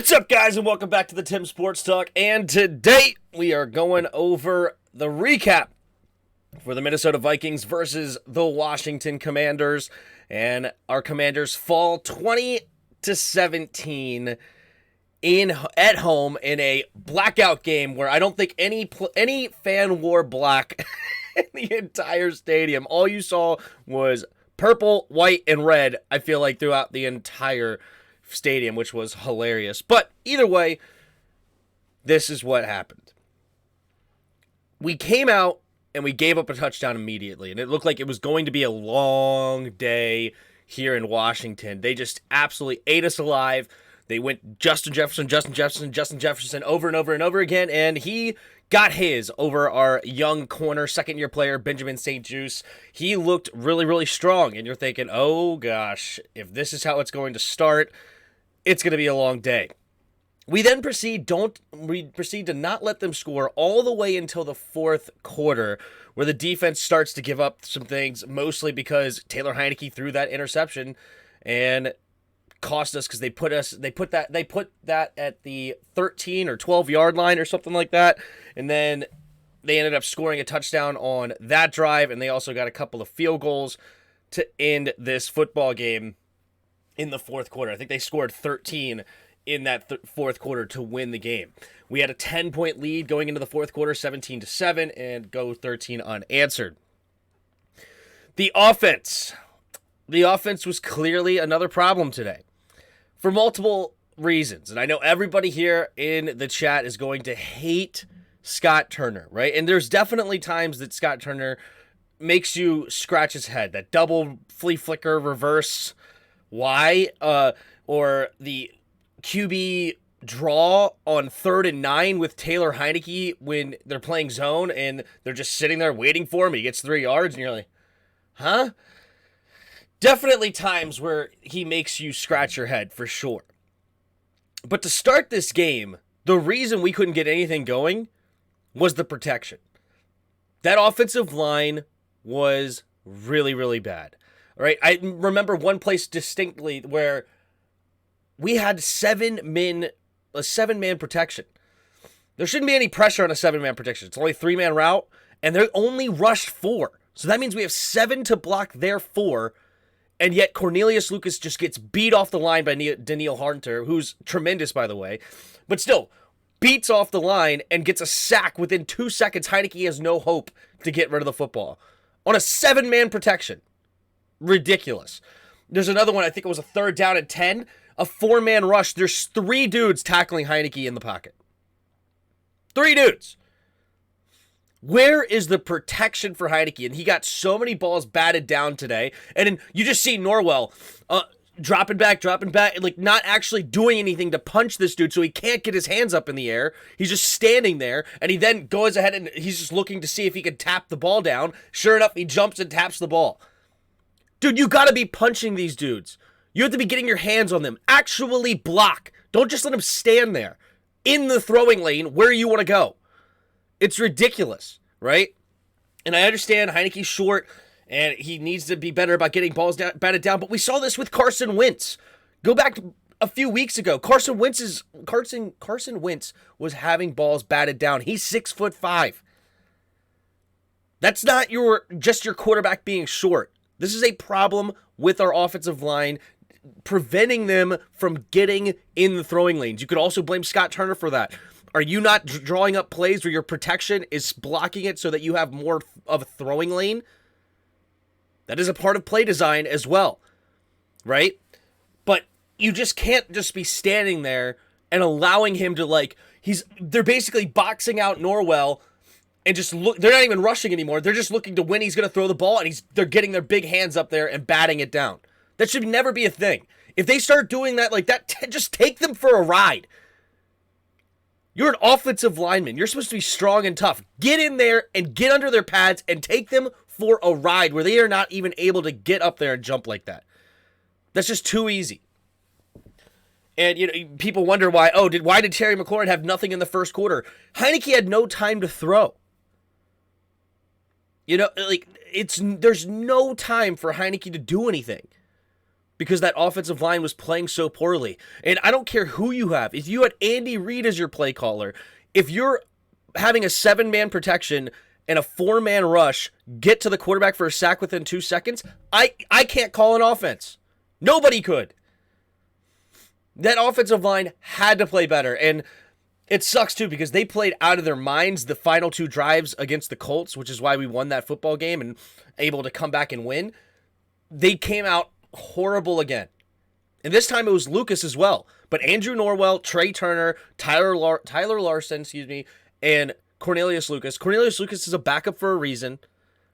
What's up, guys, and welcome back to the Tim Sports Talk. And today we are going over the recap for the Minnesota Vikings versus the Washington Commanders. And our Commanders fall 20-17 at home in a blackout game where I don't think any fan wore black in the entire stadium. All you saw was purple, white, and red, I feel like, throughout the entire stadium, which was hilarious. But either way, this is what happened. We came out and we gave up a touchdown immediately, and it looked like it was going to be a long day here in Washington. They just absolutely ate us alive. They went Justin Jefferson over and over and over again, and he got his over our young corner, second-year player, Benjamin St-Juste. He looked really, really strong, and you're thinking, oh gosh, if this is how it's going to start, it's going to be a long day. We then proceed to not let them score all the way until the fourth quarter, where the defense starts to give up some things, mostly because Taylor Heinecke threw that interception and cost us because they put that at the 13 or 12-yard line or something like that, and then they ended up scoring a touchdown on that drive, and they also got a couple of field goals to end this football game in the fourth quarter. I think they scored 13 in that fourth quarter to win the game. We had a 10-point lead going into the fourth quarter, 17-7, and go 13 unanswered. The offense was clearly another problem today for multiple reasons. And I know everybody here in the chat is going to hate Scott Turner, right? And there's definitely times that Scott Turner makes you scratch his head. That double flea flicker reverse Y, or the QB draw on 3rd and 9 with Taylor Heinecke when they're playing zone and they're just sitting there waiting for him. He gets 3 yards and you're like, huh? Definitely times where he makes you scratch your head for sure. But to start this game, the reason we couldn't get anything going was the protection. That offensive line was really, really bad. All right, I remember one place distinctly where we had a seven-man protection. There shouldn't be any pressure on a 7-man protection. It's only a 3-man route, and they only rushed 4. So that means we have 7 to block their 4, and yet Cornelius Lucas just gets beat off the line by Daniil Hunter, who's tremendous, by the way, but still beats off the line and gets a sack within 2 seconds. Heinecke has no hope to get rid of the football on a 7-man protection. Ridiculous. There's another one, I think it was a 3rd down and 10, a 4-man rush. There's 3 dudes tackling Heinecke in the pocket. 3 dudes. Where is the protection for Heinecke? And he got so many balls batted down today. And then you just see Norwell dropping back, like not actually doing anything to punch this dude, so he can't get his hands up in the air. He's just standing there, and he then goes ahead and he's just looking to see if he can tap the ball down. Sure enough, he jumps and taps the ball. Dude, you gotta be punching these dudes. You have to be getting your hands on them. Actually block. Don't just let them stand there in the throwing lane where you want to go. It's ridiculous, right? And I understand Heineke's short and he needs to be better about getting balls batted down, but we saw this with Carson Wentz. Go back to a few weeks ago. Carson Wentz was having balls batted down. He's 6'5". That's not just your quarterback being short. This is a problem with our offensive line, preventing them from getting in the throwing lanes. You could also blame Scott Turner for that. Are you not drawing up plays where your protection is blocking it so that you have more of a throwing lane? That is a part of play design as well, right? But you just can't just be standing there and allowing him to they're basically boxing out Norwell and just look. They're not even rushing anymore. They're just looking to when he's going to throw the ball, and they're getting their big hands up there and batting it down. That should never be a thing. If they start doing that like that, just take them for a ride. You're an offensive lineman. You're supposed to be strong and tough. Get in there and get under their pads and take them for a ride where they are not even able to get up there and jump like that. That's just too easy. And people wonder why did Terry McLaurin have nothing in the first quarter? Heinecke had no time to throw. There's no time for Heinecke to do anything because that offensive line was playing so poorly. And I don't care who you have. If you had Andy Reid as your play caller, if you're having a 7-man protection and a 4-man rush, get to the quarterback for a sack within 2 seconds, I can't call an offense. Nobody could. That offensive line had to play better. And it sucks too because they played out of their minds the final 2 drives against the Colts, which is why we won that football game and able to come back and win. They came out horrible again. And this time it was Lucas as well. But Andrew Norwell, Trey Turner, Tyler Larson, and Cornelius Lucas. Cornelius Lucas is a backup for a reason,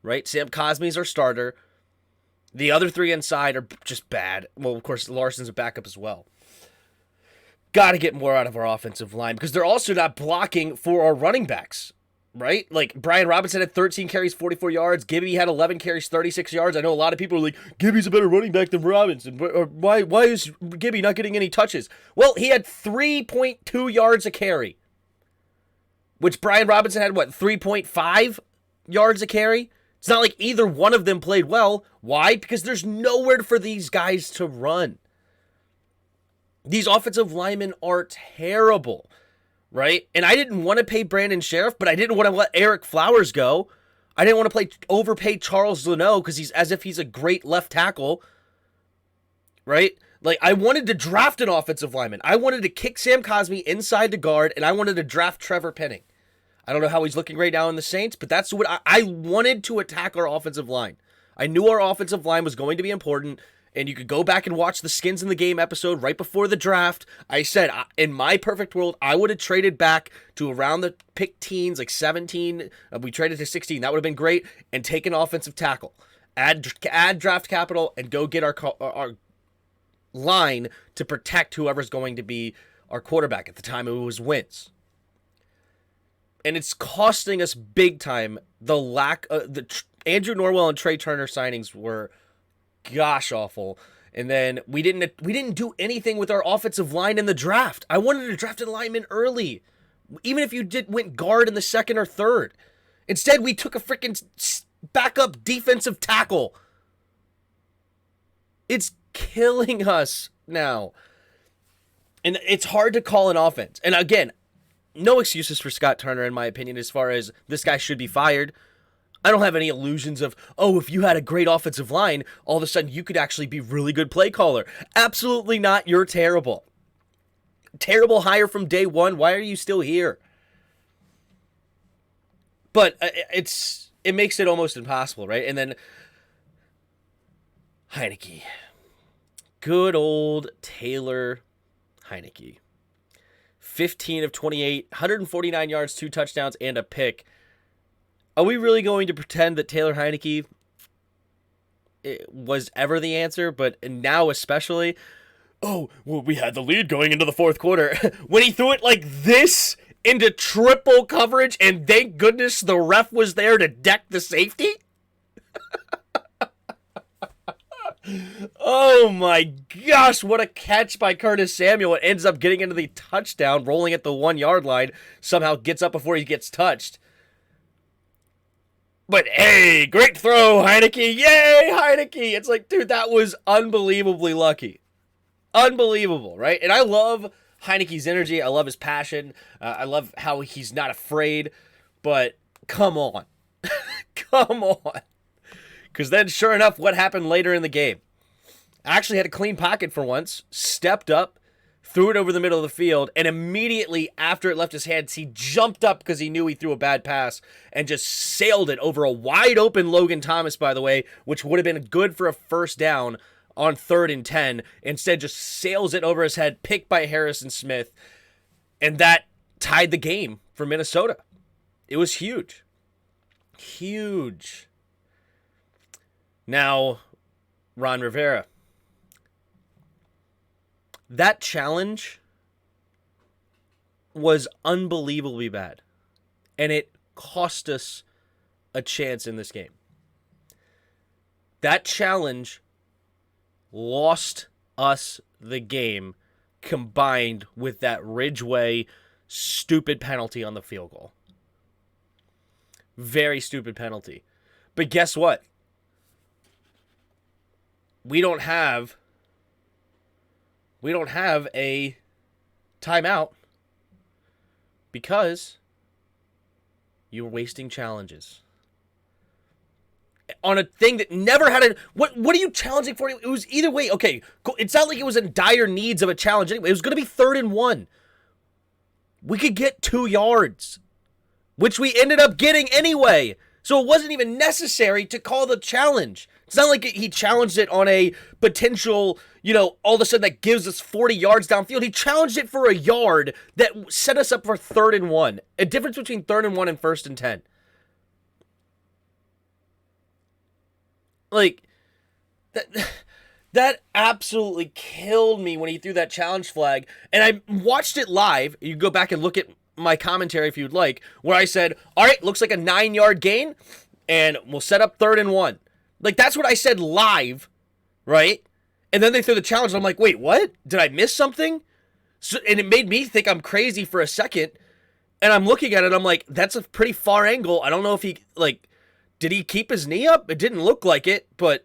right? Sam Cosmi's our starter. The other 3 inside are just bad. Well, of course, Larson's a backup as well. Got to get more out of our offensive line because they're also not blocking for our running backs, right? Like, Brian Robinson had 13 carries, 44 yards. Gibby had 11 carries, 36 yards. I know a lot of people are like, Gibby's a better running back than Robinson. Or why is Gibby not getting any touches? Well, he had 3.2 yards a carry, which Brian Robinson had, 3.5 yards a carry? It's not like either one of them played well. Why? Because there's nowhere for these guys to run. These offensive linemen are terrible, right? And I didn't want to pay Brandon Sheriff, but I didn't want to let Eric Flowers go. I didn't want to overpay Charles Leno because he's a great left tackle, right? Like, I wanted to draft an offensive lineman. I wanted to kick Sam Cosmi inside the guard, and I wanted to draft Trevor Penning. I don't know how he's looking right now in the Saints, but that's what I wanted to attack our offensive line. I knew our offensive line was going to be important. And you could go back and watch the Skins in the Game episode right before the draft. I said, in my perfect world, I would have traded back to around the pick teens, like 17. We traded to 16. That would have been great. And take an offensive tackle. Add draft capital and go get our line to protect whoever's going to be our quarterback. At the time, it was Wentz. And it's costing us big time. The lack of Andrew Norwell and Trey Turner signings were gosh awful. And then we didn't do anything with our offensive line in the draft. I wanted to draft a lineman early, even if you went guard in the 2nd or 3rd. Instead, we took a freaking backup defensive tackle. It's killing us now. And it's hard to call an offense. And again, no excuses for Scott Turner, in my opinion, as far as this guy should be fired. I don't have any illusions of, if you had a great offensive line, all of a sudden you could actually be really good play caller. Absolutely not. You're terrible. Terrible hire from day one. Why are you still here? But it makes it almost impossible, right? And then Heinecke. Good old Taylor Heinecke. 15 of 28, 149 yards, 2 touchdowns, and a pick. Are we really going to pretend that Taylor Heinecke was ever the answer, but now especially? We had the lead going into the 4th quarter. When he threw it like this into triple coverage, and thank goodness the ref was there to deck the safety? Oh my gosh, what a catch by Curtis Samuel. It ends up getting into the touchdown, rolling at the 1-yard line, somehow gets up before he gets touched. But hey, great throw, Heinecke. Yay, Heinecke. It's like, dude, that was unbelievably lucky. Unbelievable, right? And I love Heineke's energy. I love his passion. I love how he's not afraid. But come on. Come on. Because then, sure enough, what happened later in the game? I actually had a clean pocket for once, stepped up, threw it over the middle of the field, and immediately after it left his hands, he jumped up because he knew he threw a bad pass and just sailed it over a wide-open Logan Thomas, by the way, which would have been good for a first down on 3rd and 10. Instead, just sails it over his head, picked by Harrison Smith, and that tied the game for Minnesota. It was huge. Huge. Now, Ron Rivera. That challenge was unbelievably bad. And it cost us a chance in this game. That challenge lost us the game combined with that Ridgeway stupid penalty on the field goal. Very stupid penalty. But guess what? We don't have we don't have a timeout because you were wasting challenges on a thing that never had a... What are you challenging for? It was either way. Okay, cool. It's not like it was in dire needs of a challenge anyway. It was going to be 3rd and 1. We could get 2 yards, which we ended up getting anyway. So it wasn't even necessary to call the challenge. It's not like he challenged it on a potential, all of a sudden that gives us 40 yards downfield. He challenged it for a yard that set us up for 3rd and 1. A difference between 3rd and 1 and 1st and 10. Like, that absolutely killed me when he threw that challenge flag. And I watched it live. You can go back and look at my commentary if you'd like, where I said, all right, looks like a 9-yard gain, and we'll set up 3rd and 1. Like, that's what I said live, right? And then they threw the challenge, and I'm like, wait, what? Did I miss something? And it made me think I'm crazy for a second. And I'm looking at it, I'm like, that's a pretty far angle. I don't know if he, did he keep his knee up? It didn't look like it, but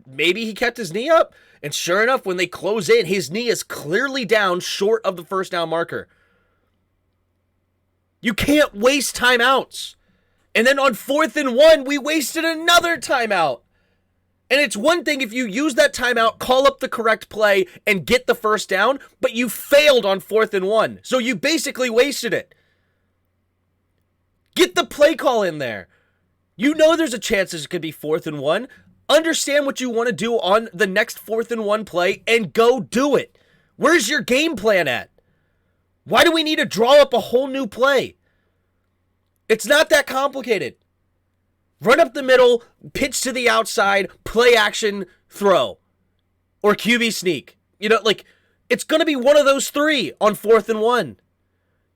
maybe he kept his knee up. And sure enough, when they close in, his knee is clearly down short of the first down marker. You can't waste timeouts. And then on 4th and 1, we wasted another timeout. And it's one thing if you use that timeout, call up the correct play, and get the first down, but you failed on 4th and 1. So you basically wasted it. Get the play call in there. You know there's a chance this could be 4th and 1. Understand what you want to do on the next 4th and 1 play and go do it. Where's your game plan at? Why do we need to draw up a whole new play? It's not that complicated. Run up the middle, pitch to the outside, play action, throw. Or QB sneak. It's going to be one of those 3 on 4th and 1.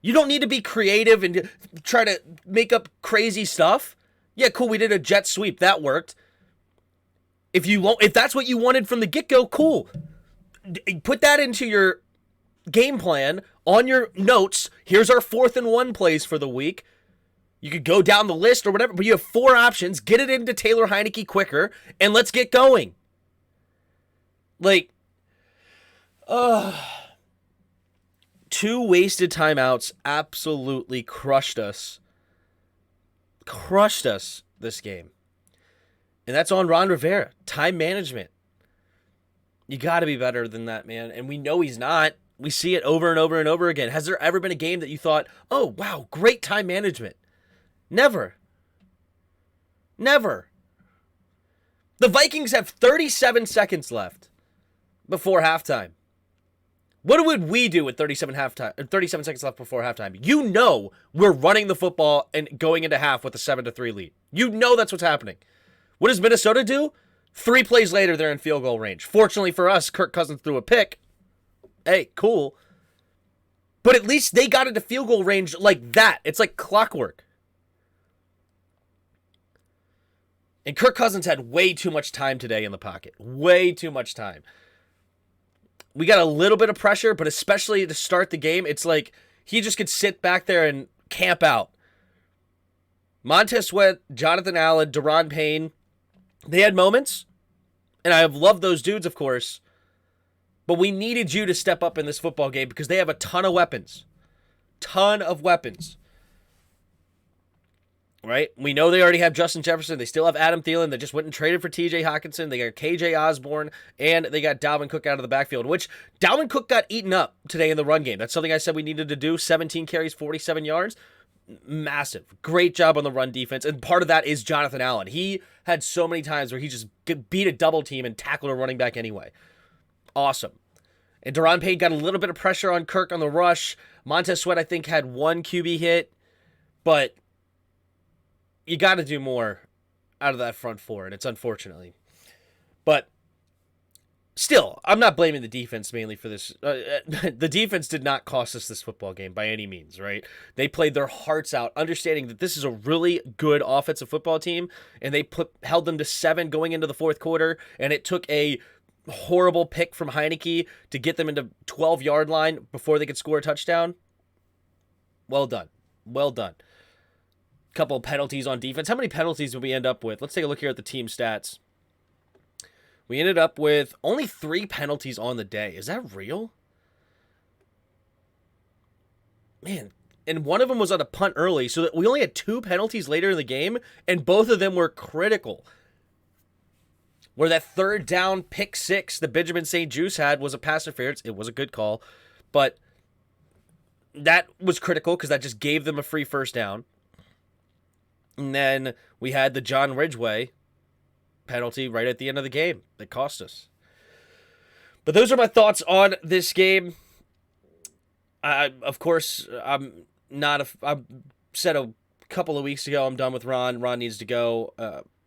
You don't need to be creative and try to make up crazy stuff. Yeah, cool, we did a jet sweep. That worked. If that's what you wanted from the get-go, cool. Put that into your game plan on your notes. Here's our 4th and 1 plays for the week. You could go down the list or whatever, but you have 4 options. Get it into Taylor Heinecke quicker, and let's get going. 2 wasted timeouts absolutely crushed us. Crushed us this game. And that's on Ron Rivera. Time management. You got to be better than that, man. And we know he's not. We see it over and over and over again. Has there ever been a game that you thought, oh, wow, great time management? Never. Never. The Vikings have 37 seconds left before halftime. What would we do with 37 seconds left before halftime? You know we're running the football and going into half with a 7-3 lead. You know that's what's happening. What does Minnesota do? 3 plays later, they're in field goal range. Fortunately for us, Kirk Cousins threw a pick. Hey, cool. But at least they got into field goal range like that. It's like clockwork. And Kirk Cousins had way too much time today in the pocket. Way too much time. We got a little bit of pressure, but especially to start the game, it's like he just could sit back there and camp out. Montez Sweat, Jonathan Allen, Deron Payne, they had moments, and I have loved those dudes, of course, but we needed you to step up in this football game because they have a ton of weapons. Ton of weapons. Right? We know they already have Justin Jefferson. They still have Adam Thielen. They just went and traded for TJ Hawkinson. They got KJ Osborne, and they got Dalvin Cook out of the backfield, which Dalvin Cook got eaten up today in the run game. That's something I said we needed to do. 17 carries, 47 yards. Massive. Great job on the run defense, and part of that is Jonathan Allen. He had so many times where he just beat a double team and tackled a running back anyway. Awesome. And Deron Payne got a little bit of pressure on Kirk on the rush. Montez Sweat, I think, had 1 QB hit, but you got to do more out of that front 4, and it's unfortunately. But still, I'm not blaming the defense mainly for this. The defense did not cost us this football game by any means, right? They played their hearts out, understanding that this is a really good offensive football team, and they held them to 7 going into the 4th quarter, and it took a horrible pick from Heinecke to get them into 12-yard line before they could score a touchdown. Well done. Well done. Couple of penalties on defense. How many penalties did we end up with? Let's take a look here at the team stats. We ended up with only 3 penalties on the day. Is that real? man, and one of them was on a punt early, so that we only had 2 penalties later in the game, and both of them were critical. Where that third down pick 6 that Benjamin St. Juste had was a pass interference. It was a good call, but that was critical because that just gave them a free first down. And then we had the John Ridgeway penalty right at the end of the game that cost us. But those are my thoughts on this game. Of course, I'm not I said a couple of weeks ago I'm done with Ron. Ron needs to go.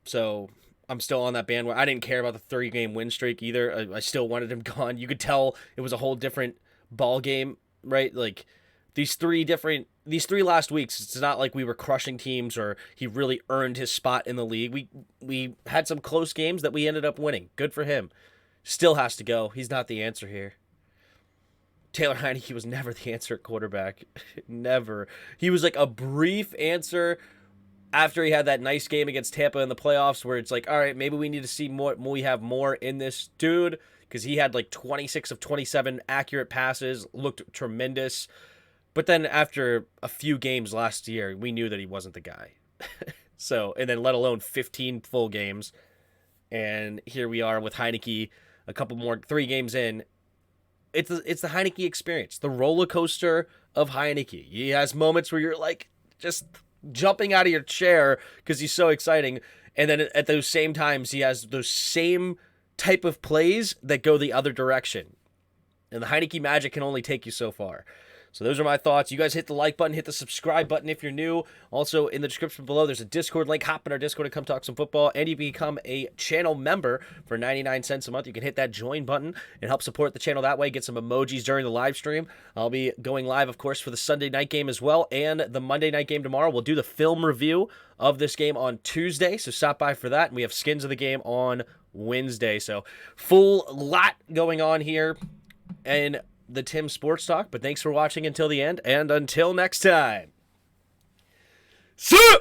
So I'm still on that bandwagon. I didn't care about the 30-game win streak either. I still wanted him gone. You could tell it was a whole different ball game, right? Like these three last weeks, it's not like we were crushing teams or he really earned his spot in the league. We had some close games that we ended up winning. Good for him. Still has to go. He's not the answer here. Taylor Heinecke was never the answer at quarterback. Never. He was like a brief answer after he had that nice game against Tampa in the playoffs where it's like, all right, maybe we need to see more. We have more in this dude because he had like 26 of 27 accurate passes, looked tremendous. But then after a few games last year, we knew that he wasn't the guy. And then let alone 15 full games. And here we are with Heinecke, a couple more, 3 games in. It's the Heinecke experience, the roller coaster of Heinecke. He has moments where you're like just jumping out of your chair because he's so exciting. And then at those same times, he has those same type of plays that go the other direction. And the Heinecke magic can only take you so far. So those are my thoughts. You guys hit the like button, hit the subscribe button if you're new. Also, in the description below, there's a Discord link. Hop in our Discord and come talk some football. And you become a channel member for 99 cents a month. You can hit that join button and help support the channel that way. Get some emojis during the live stream. I'll be going live, of course, for the Sunday night game as well and the Monday night game tomorrow. We'll do the film review of this game on Tuesday, so stop by for that. And we have skins of the game on Wednesday. So full lot going on here. And the Tim Sports Talk, but thanks for watching until the end, and until next time. See ya!